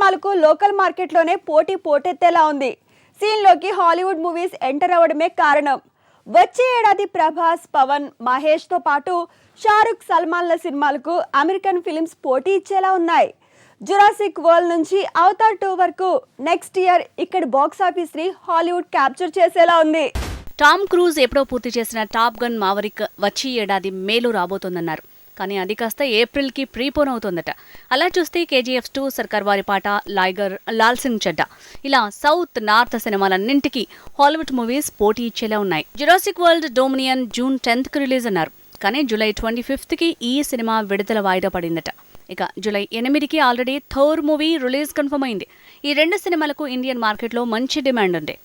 సినిమాలకు లోకల్ మార్కెట్లోనే పోటెత్తేలా ఉంది. సీన్లోకి హాలీవుడ్ మూవీస్ ఎంటర్ అవ్వడమే కారణం. వచ్చే ఏడాది ప్రభాస్, పవన్, మహేష్తో పాటు షారుఖ్, సల్మాన్ల సినిమాలకు అమెరికన్ ఫిలిమ్స్ పోటీ ఇచ్చేలా ఉన్నాయి. జురాసిక్ వరల్డ్ నుంచి అవతార్ 2 వరకు నెక్స్ట్ ఇయర్ ఇక్కడ బాక్స్ ఆఫీస్ ని హాలీవుడ్ క్యాప్చర్ చేసేలా ఉంది. టామ్ క్రూజ్ ఎప్పుడో పూర్తి చేసిన టాప్ గన్ మావరిక్ వచ్చి ఏడాది మేలో రాబోతోందన్నారు. కానీ అది కాస్త ఏప్రిల్కి ప్రీపోన్ అవుతోందట. అలా చూస్తే KGF 2, సర్కార్ వారి పాట, లైగర్, లాల్ సింగ్ చెడ్డా ఇలా సౌత్, నార్త్ సినిమాలన్నింటికీ హాలీవుడ్ మూవీస్ పోటీ ఇచ్చేలా ఉన్నాయి. జురాసిక్ వరల్డ్ డొమినియన్ జూన్ 10కి రిలీజ్ అన్నారు. కానీ జూలై 25కి ఈ సినిమా విడుదల వాయిదా పడిందట. ఇక జూలై 8కి already Thor movie release confirm అయింది. ఈ రెండు సినిమాలకు ఇండియన్ మార్కెట్లో మంచి డిమాండ్ ఉంది.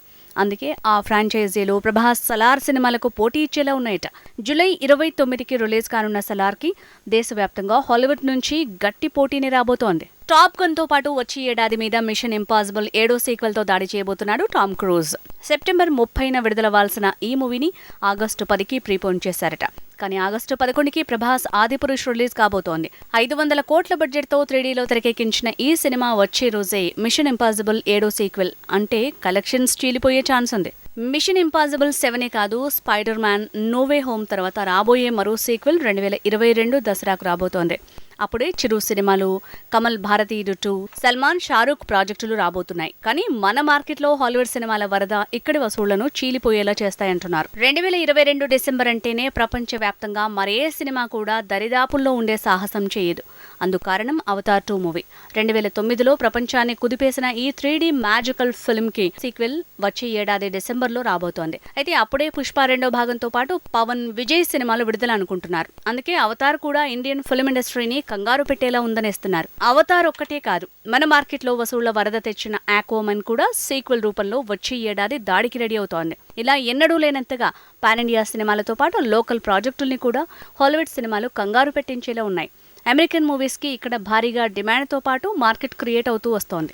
అందుకే ఆ ఫ్రాంచైజీలు ప్రభాస్, సలార్ సినిమాలకు పోటీ ఇచ్చేలా ఉన్నాయట. జూలై 29కి రిలీజ్ కానున్న సలార్కి దేశవ్యాప్తంగా హాలీవుడ్ నుంచి గట్టి పోటీని రాబోతోంది. టాప్ గన్తో పాటు వచ్చే ఏడాది మీద మిషన్ ఇంపాసిబుల్ 7వ సీక్వెల్తో దాడి చేయబోతున్నాడు టామ్ క్రూజ్. సెప్టెంబర్ 30న విడుదలవ్వాల్సిన ఈ మూవీని ఆగస్టు 10కి ప్రీపోన్ చేశారట. కానీ ఆగస్టు 11కి ప్రభాస్ ఆదిపురుష్ రిలీజ్ కాబోతోంది. 500 కోట్ల బడ్జెట్తో 3Dలో తెరకెక్కించిన ఈ సినిమా వచ్చే రోజే మిషన్ ఇంపాసిబుల్ 7వ సీక్వెల్ అంటే కలెక్షన్స్ చీలిపోయే ఛాన్స్ ఉంది. మిషన్ ఇంపాసిబుల్ 7 కాదు, Spider Man No Way Home తర్వాత రాబోయే మరో సీక్వెల్ 2022 దసరాకు రాబోతోంది. అప్పుడే చిరు సినిమాలు, కమల్ భారతీయుడు 2, సల్మాన్, షారూఖ్ ప్రాజెక్టులు రాబోతున్నాయి. కానీ మన మార్కెట్లో హాలీవుడ్ సినిమాల వరద ఇక్కడి వసూళ్లను చీలిపోయేలా చేస్తాయంటున్నారు. 2022 డిసెంబర్ అంటేనే ప్రపంచవ్యాప్తంగా మరే సినిమా కూడా దరిదాపుల్లో ఉండే సాహసం చేయదు. అందుకారణం అవతార్ 2 మూవీ. 2009లో ప్రపంచాన్ని కుదిపేసిన ఈ 3D మ్యాజికల్ ఫిల్మ్ కి సీక్వెల్ వచ్చే ఏడాది డిసెంబర్లో రాబోతోంది. అయితే అప్పుడే పుష్ప 2వ భాగంతో పాటు పవన్, విజయ్ సినిమాలు విడుదల అనుకుంటున్నారు. అందుకే అవతార్ కూడా ఇండియన్ ఫిల్మ్ ఇండస్ట్రీని కంగారు పెట్టేలా ఉందనేస్తున్నారు. అవతార్ ఒక్కటే కాదు, మన మార్కెట్లో వసూళ్ల వరద తెచ్చిన ఆక్వామన్ కూడా సీక్వెల్ రూపంలో వచ్చే ఏడాది దాడికి రెడీ అవుతోంది. ఇలా ఎన్నడూ లేనంతగా పాన్ ఇండియా సినిమాలతో పాటు లోకల్ ప్రాజెక్టుల్ని కూడా హాలీవుడ్ సినిమాలు కంగారు పెట్టించేలా ఉన్నాయి. అమెరికన్ మూవీస్కి ఇక్కడ భారీగా డిమాండ్తో పాటు మార్కెట్ క్రియేట్ అవుతూ వస్తోంది.